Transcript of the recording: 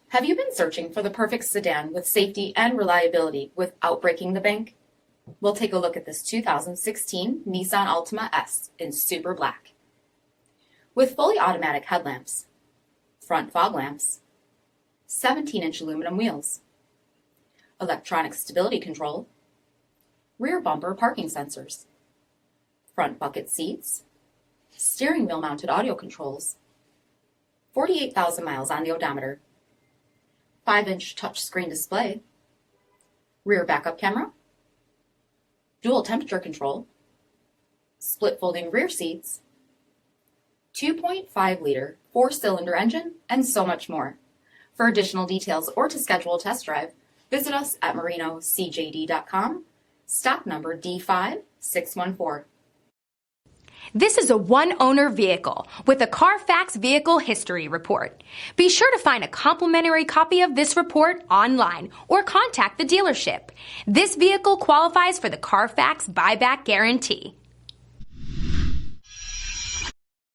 Have you been searching for the perfect sedan with safety and reliability without breaking the bank? We'll take a look at this 2016 Nissan Altima S in super black. With fully automatic headlamps, front fog lamps, 17-inch aluminum wheels, electronic stability control, rear bumper parking sensors, front bucket seats, steering wheel mounted audio controls, 48,000 miles on the odometer, 5-inch touchscreen display, rear backup camera, dual temperature control, split folding rear seats, 2.5-liter 4-cylinder engine, and so much more. For additional details or to schedule a test drive, visit us at marinocjd.com, stock number D5614. This is a one-owner vehicle with a CARFAX Vehicle History Report. Be sure to find a complimentary copy of this report online or contact the dealership. This vehicle qualifies for the CARFAX Buyback Guarantee.